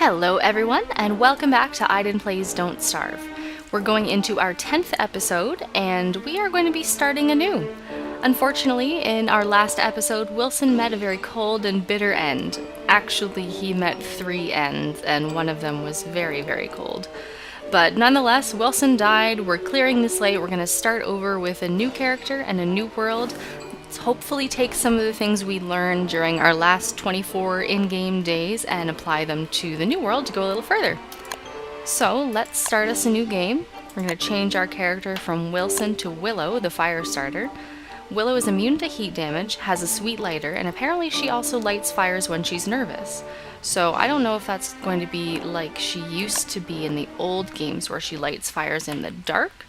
Hello everyone, and welcome back to Aidan Plays Don't Starve. We're going into our 10th episode, and we are going to be starting anew. Unfortunately, in our last episode, Wilson met a very cold and bitter end. Actually, he met 3 ends, and one of them was very, very cold. But nonetheless, Wilson died, we're clearing the slate, we're going to start over with a new character and a new world. Let's hopefully take some of the things we learned during our last 24 in-game days and apply them to the new world to go a little further. So let's start us a new game. We're going to change our character from Wilson to Willow, the Firestarter. Willow is immune to heat damage, has a sweet lighter, and apparently she also lights fires when she's nervous. So I don't know if that's going to be like she used to be in the old games where she lights fires in the dark,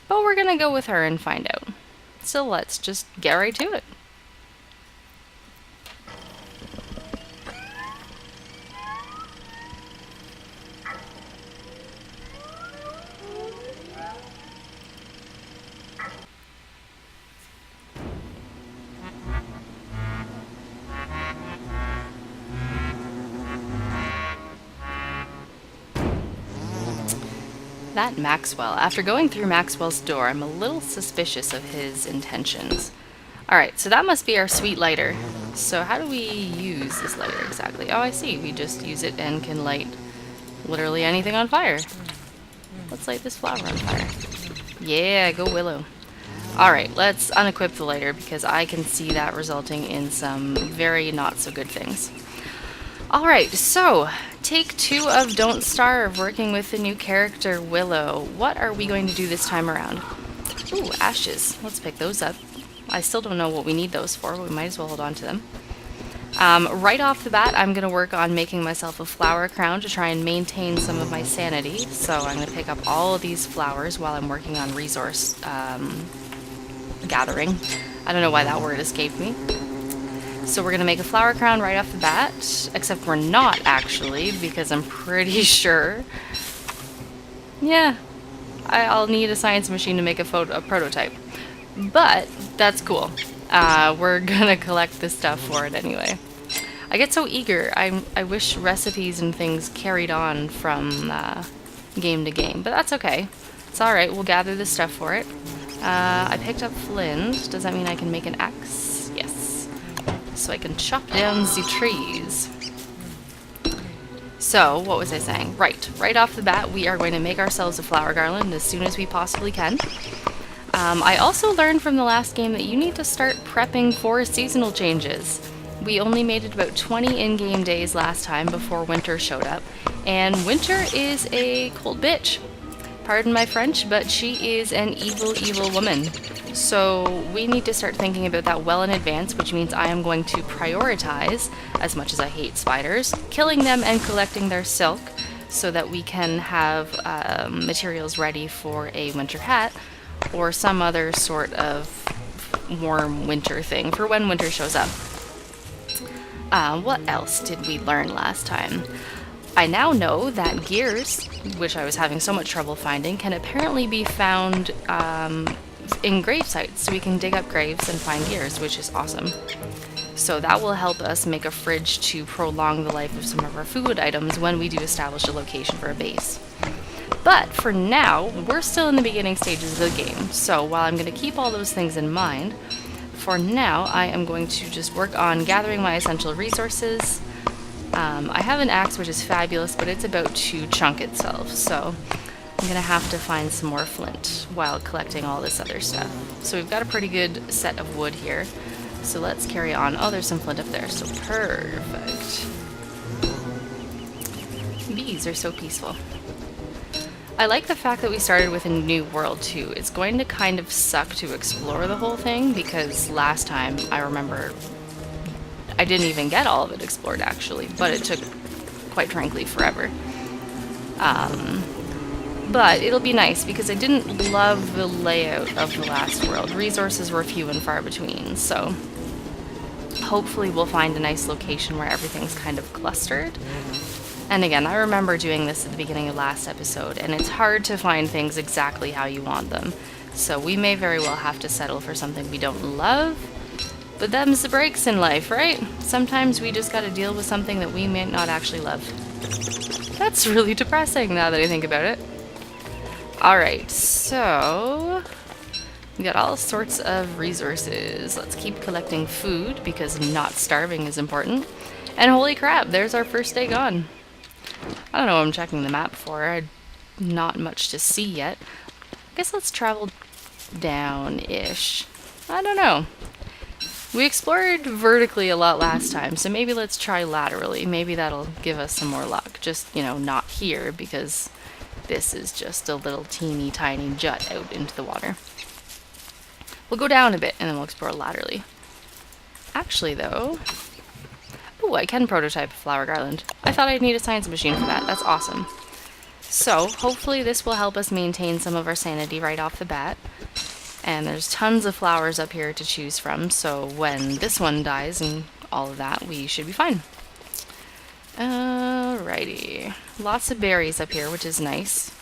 but we're going to go with her and find out. So let's just get right to it. That Maxwell. After going through Maxwell's door, I'm a little suspicious of his intentions. Alright, so that must be our sweet lighter. So how do we use this lighter exactly? Oh, I see. We just use it and can light literally anything on fire. Let's light this flower on fire. Yeah, go Willow. Alright, let's unequip the lighter because I can see that resulting in some very not so good things. Alright, so take 2 of Don't Starve, working with the new character Willow. What are we going to do this time around? Ooh, ashes. Let's pick those up. I still don't know what we need those for, but we might as well hold on to them. Right off the bat, I'm going to work on making myself a flower crown to try and maintain some of my sanity. So I'm going to pick up all of these flowers while I'm working on resource gathering. I don't know why that word escaped me. So we're going to make a flower crown right off the bat, except we're not actually, because I'm pretty sure... Yeah, I'll need a science machine to make a prototype. But that's cool. We're going to collect this stuff for it anyway. I get so eager. I wish recipes and things carried on from game to game, but that's okay. It's alright, we'll gather the stuff for it. I picked up flint. Does that mean I can make an axe? So I can chop down the trees. So, what was I saying? Right off the bat, we are going to make ourselves a flower garland as soon as we possibly can. I also learned from the last game that you need to start prepping for seasonal changes. We only made it about 20 in-game days last time before winter showed up, and winter is a cold bitch. Pardon my French, but she is an evil, evil woman. So we need to start thinking about that well in advance, which means I am going to prioritize, as much as I hate spiders, killing them and collecting their silk so that we can have materials ready for a winter hat or some other sort of warm winter thing for when winter shows up. What else did we learn last time? I now know that gears, which I was having so much trouble finding, can apparently be found in grave sites, so we can dig up graves and find gears, which is awesome. So that will help us make a fridge to prolong the life of some of our food items when we do establish a location for a base. But for now, we're still in the beginning stages of the game, so while I'm going to keep all those things in mind, for now I am going to just work on gathering my essential resources. I have an axe, which is fabulous, but it's about to chunk itself, so I'm going to have to find some more flint while collecting all this other stuff. So we've got a pretty good set of wood here, so let's carry on. Oh, there's some flint up there, so perfect. Bees are so peaceful. I like the fact that we started with a new world too. It's going to kind of suck to explore the whole thing, because last time I remember I didn't even get all of it explored actually, but it took quite frankly forever. But it'll be nice because I didn't love the layout of the last world. Resources were few and far between, so hopefully we'll find a nice location where everything's kind of clustered. And again, I remember doing this at the beginning of last episode, and it's hard to find things exactly how you want them. So we may very well have to settle for something we don't love, but them's the breaks in life, right? Sometimes we just gotta deal with something that we may not actually love. That's really depressing now that I think about it. Alright, so we got all sorts of resources. Let's keep collecting food because not starving is important. And holy crap, there's our first day gone. I don't know what I'm checking the map for. Not much to see yet. I guess let's travel down-ish. I don't know. We explored vertically a lot last time, so maybe let's try laterally. Maybe that'll give us some more luck. Just, you know, not here, because this is just a little teeny tiny jut out into the water. We'll go down a bit, and then we'll explore laterally. Actually, though... Oh, I can prototype a flower garland. I thought I'd need a science machine for that. That's awesome. So, hopefully this will help us maintain some of our sanity right off the bat. And there's tons of flowers up here to choose from, so when this one dies and all of that, we should be fine. Alrighty. Lots of berries up here, which is nice.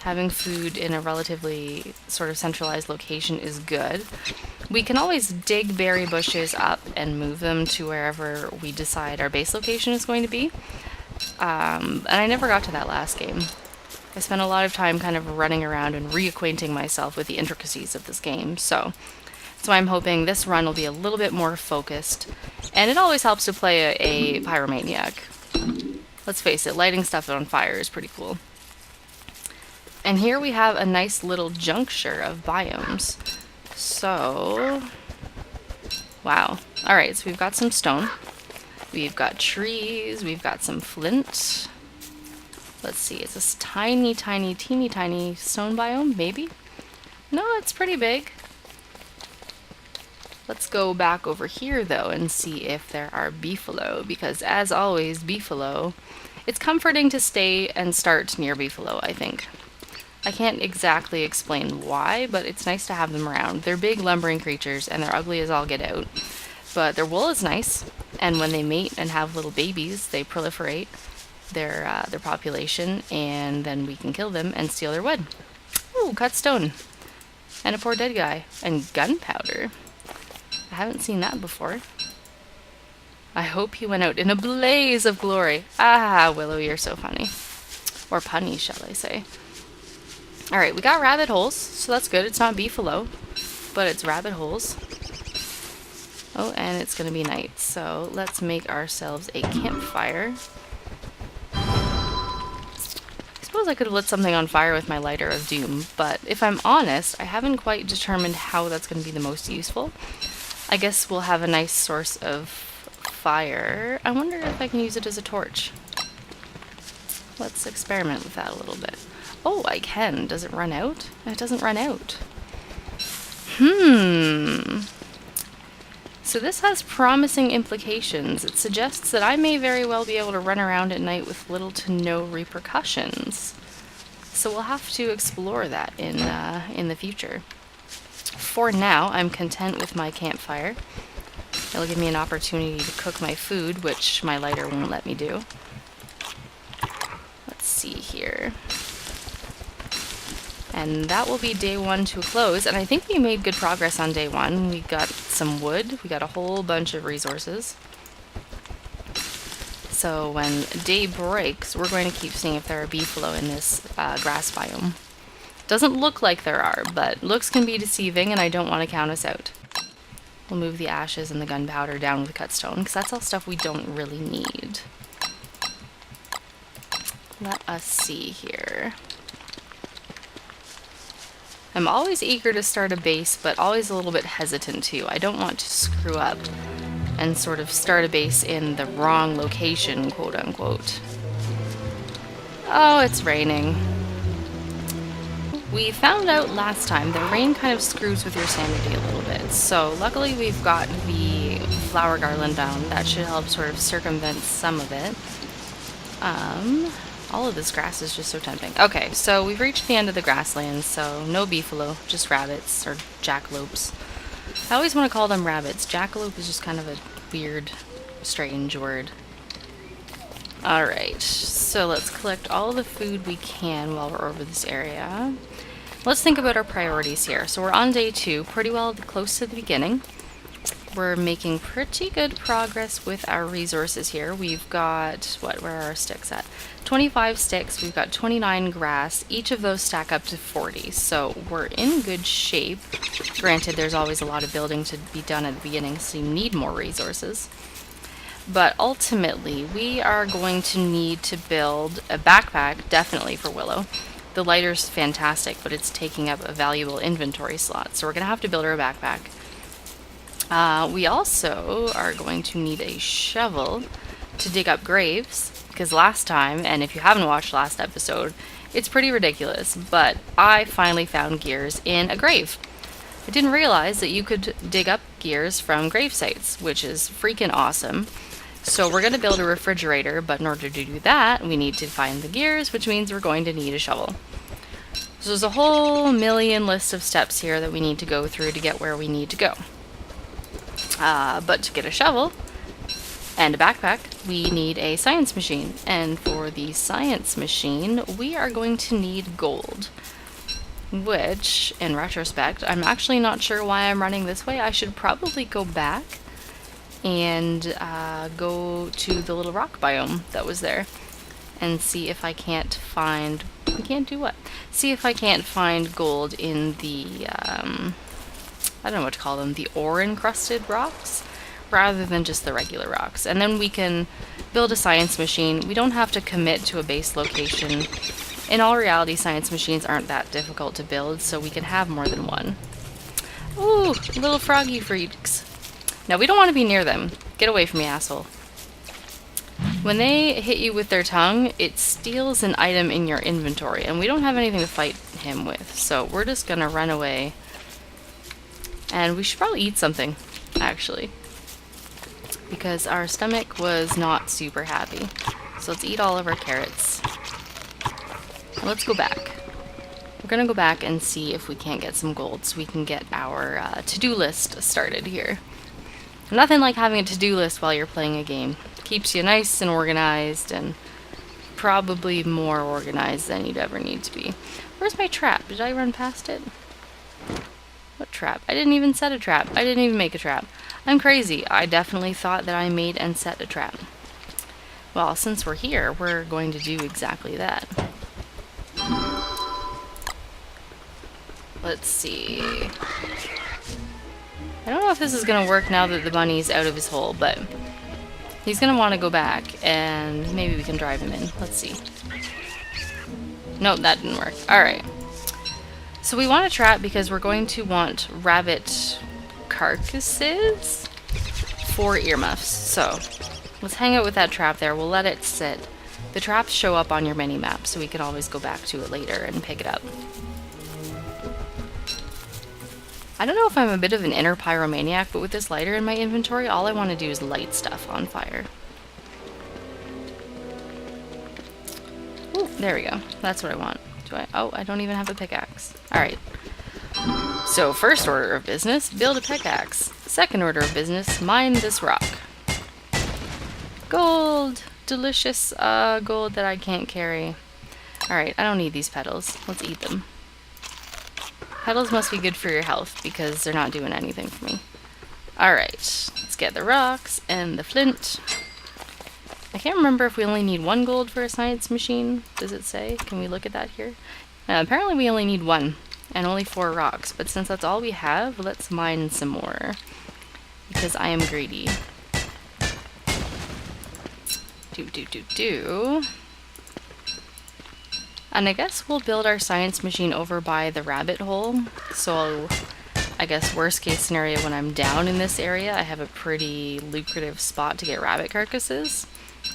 Having food in a relatively sort of centralized location is good. We can always dig berry bushes up and move them to wherever we decide our base location is going to be. And I never got to that last game. I spent a lot of time kind of running around and reacquainting myself with the intricacies of this game, so I'm hoping this run will be a little bit more focused, and it always helps to play a pyromaniac. Let's face it, lighting stuff on fire is pretty cool. And here we have a nice little juncture of biomes. So, wow. Alright, so we've got some stone, we've got trees, we've got some flint. Let's see, is this teeny tiny stone biome? Maybe? No, it's pretty big. Let's go back over here, though, and see if there are beefalo, because as always, beefalo, it's comforting to stay and start near beefalo, I think. I can't exactly explain why, but it's nice to have them around. They're big, lumbering creatures, and they're ugly as all get out. But their wool is nice, and when they mate and have little babies, they proliferate their population, and then we can kill them and steal their wood. Ooh, cut stone. And a poor dead guy. And gunpowder. I haven't seen that before. I hope he went out in a blaze of glory. Ah, Willow, you're so funny. Or punny, shall I say. Alright, we got rabbit holes, so that's good. It's not beefalo, but it's rabbit holes. Oh, and it's gonna be night, so let's make ourselves a campfire. I suppose I could have lit something on fire with my lighter of doom, but if I'm honest, I haven't quite determined how that's going to be the most useful. I guess we'll have a nice source of fire. I wonder if I can use it as a torch. Let's experiment with that a little bit. Oh, I can. Does it run out? It doesn't run out. So this has promising implications. It suggests that I may very well be able to run around at night with little to no repercussions. So we'll have to explore that in the future. For now, I'm content with my campfire. It'll give me an opportunity to cook my food, which my lighter won't let me do. Let's see here. And that will be day one to a close, and I think we made good progress on day one. We got some wood, we got a whole bunch of resources. So when day breaks, we're going to keep seeing if there are beefalo in this grass biome. Doesn't look like there are, but looks can be deceiving, and I don't want to count us out. We'll move the ashes and the gunpowder down with the cut stone, because that's all stuff we don't really need. Let us see here. I'm always eager to start a base, but always a little bit hesitant too. I don't want to screw up and sort of start a base in the wrong location, quote unquote. Oh, it's raining. We found out last time that rain kind of screws with your sanity a little bit. So luckily we've got the flower garland down. That should help sort of circumvent some of it. All of this grass is just so tempting. Okay, so we've reached the end of the grasslands, so no beefalo, just rabbits, or jackalopes. I always want to call them rabbits. Jackalope is just kind of a weird, strange word. Alright, so let's collect all the food we can while we're over this area. Let's think about our priorities here. So we're on day 2, pretty well close to the beginning. we're making pretty good progress with our resources here. We've got, where are our sticks at? 25 sticks, we've got 29 grass. Each of those stack up to 40, so we're in good shape. Granted, there's always a lot of building to be done at the beginning, so you need more resources. But ultimately, we are going to need to build a backpack, definitely for Willow. The lighter's fantastic, but it's taking up a valuable inventory slot, so we're going to have to build her a backpack. We also are going to need a shovel to dig up graves, because last time, and if you haven't watched last episode, it's pretty ridiculous, but I finally found gears in a grave. I didn't realize that you could dig up gears from grave sites, which is freaking awesome. So we're going to build a refrigerator, but in order to do that, we need to find the gears, which means we're going to need a shovel. So there's a whole million list of steps here that we need to go through to get where we need to go. But to get a shovel and a backpack, we need a science machine. And for the science machine, we are going to need gold. Which, in retrospect, I'm actually not sure why I'm running this way. I should probably go back and go to the little rock biome that was there and see if I can't find... I can't do what? See if I can't find gold in the... I don't know what to call them, the ore-encrusted rocks, rather than just the regular rocks. And then we can build a science machine. We don't have to commit to a base location. In all reality, science machines aren't that difficult to build, so we can have more than one. Ooh, little froggy freaks. Now, we don't want to be near them. Get away from me, asshole. When they hit you with their tongue, it steals an item in your inventory, and we don't have anything to fight him with, so we're just gonna run away. And we should probably eat something, actually, because our stomach was not super happy. So let's eat all of our carrots. And let's go back. We're gonna go back and see if we can't get some gold so we can get our to-do list started here. Nothing like having a to-do list while you're playing a game. Keeps you nice and organized, and probably more organized than you'd ever need to be. Where's my trap? Did I run past it? What trap? I didn't even set a trap. I didn't even make a trap. I'm crazy. I definitely thought that I made and set a trap. Well, since we're here, we're going to do exactly that. Let's see. I don't know if this is going to work now that the bunny's out of his hole, but he's going to want to go back, and maybe we can drive him in. Let's see. Nope, that didn't work. Alright. So we want a trap because we're going to want rabbit carcasses for earmuffs. So let's hang out with that trap there. We'll let it sit. The traps show up on your mini-map, so we can always go back to it later and pick it up. I don't know if I'm a bit of an inner pyromaniac, but with this lighter in my inventory, all I want to do is light stuff on fire. Ooh, there we go. That's what I want. Oh, I don't even have a pickaxe. Alright. So, first order of business, build a pickaxe. Second order of business, mine this rock. Gold! Delicious gold that I can't carry. Alright, I don't need these petals. Let's eat them. Petals must be good for your health, because they're not doing anything for me. Alright, let's get the rocks and the flint. I can't remember if we only need 1 gold for a science machine. Does it say? Can we look at that here? Apparently we only need 1, and only 4 rocks. But since that's all we have, let's mine some more, because I am greedy. And I guess we'll build our science machine over by the rabbit hole. So I guess worst case scenario, when I'm down in this area, I have a pretty lucrative spot to get rabbit carcasses.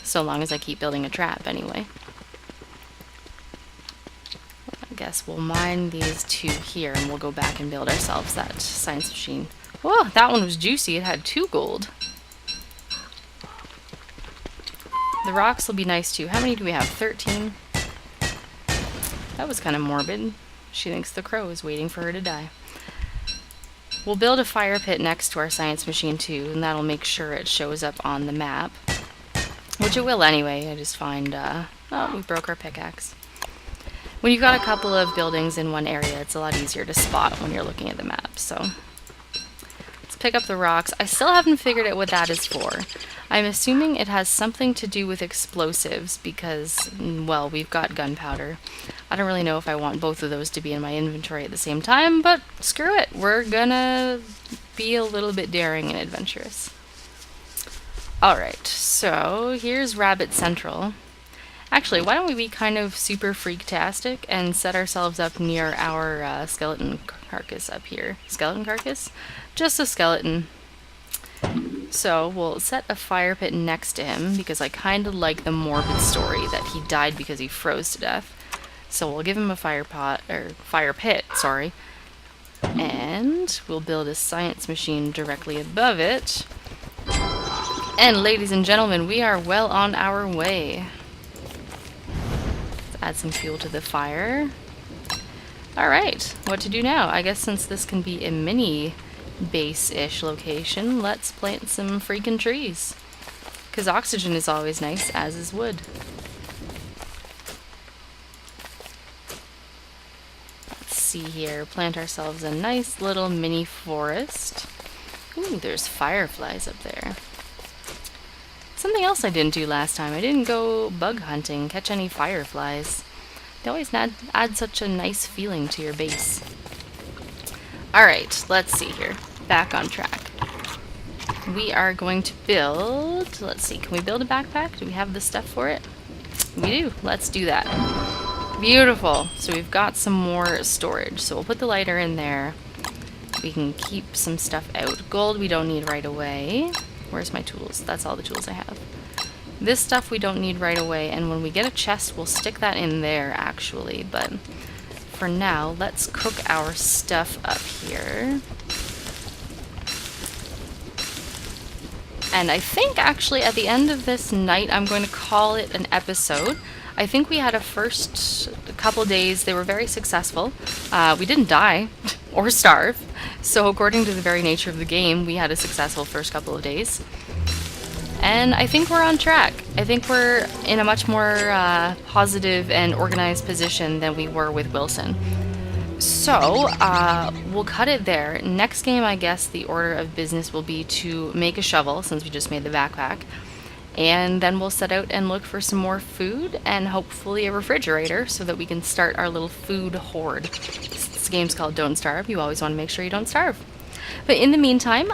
So long as I keep building a trap, anyway. I guess we'll mine these 2 here, and we'll go back and build ourselves that science machine. Whoa, that one was juicy. It had 2 gold. The rocks will be nice, too. How many do we have? 13? That was kind of morbid. She thinks the crow is waiting for her to die. We'll build a fire pit next to our science machine, too, and that'll make sure it shows up on the map. Which it will anyway. I just find, oh, we broke our pickaxe. When you've got a couple of buildings in one area, it's a lot easier to spot when you're looking at the map, so let's pick up the rocks. I still haven't figured out what that is for. I'm assuming it has something to do with explosives because, well, we've got gunpowder. I don't really know if I want both of those to be in my inventory at the same time, but screw it. We're gonna be a little bit daring and adventurous. Alright, so here's Rabbit Central. Actually, why don't we be kind of super freak-tastic and set ourselves up near our skeleton carcass up here. Skeleton carcass? Just a skeleton. So we'll set a fire pit next to him because I kind of like the morbid story that he died because he froze to death. So we'll give him a fire pit, sorry. And we'll build a science machine directly above it. And ladies and gentlemen, we are well on our way. Let's add some fuel to the fire. Alright, what to do now? I guess since this can be a mini base-ish location, let's plant some freaking trees. Because oxygen is always nice, as is wood. Let's see here, plant ourselves a nice little mini forest. Ooh, there's fireflies up there. Something else I didn't do last time. I didn't go bug hunting, catch any fireflies. They always add such a nice feeling to your base. Alright, let's see here. Back on track. We are going to build... Let's see, can we build a backpack? Do we have the stuff for it? We do. Let's do that. Beautiful. So we've got some more storage. So we'll put the lighter in there. We can keep some stuff out. Gold we don't need right away. Where's my tools? That's all the tools I have. This stuff we don't need right away, and when we get a chest, we'll stick that in there, actually. But for now, let's cook our stuff up here. And I think, actually, at the end of this night, I'm going to call it an episode. I think we had a first couple days. They were very successful. We didn't die or starve. So according to the very nature of the game, we had a successful first couple of days. And I think we're on track. I think we're in a much more positive and organized position than we were with Wilson. So, we'll cut it there. Next game, I guess, the order of business will be to make a shovel, since we just made the backpack. And then we'll set out and look for some more food and hopefully a refrigerator so that we can start our little food hoard. This game's called Don't Starve. You always want to make sure you don't starve. But in the meantime,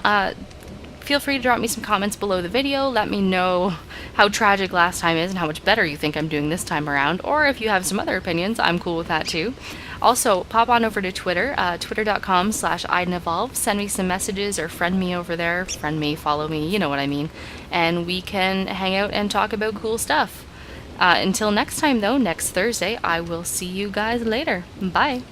feel free to drop me some comments below the video. Let me know how tragic last time is and how much better you think I'm doing this time around. Or if you have some other opinions, I'm cool with that too. Also, pop on over to Twitter, twitter.com/AidanEvolve. Send me some messages or friend me over there. Friend me, follow me, you know what I mean. And we can hang out and talk about cool stuff. Until next time though, next Thursday, I will see you guys later. Bye.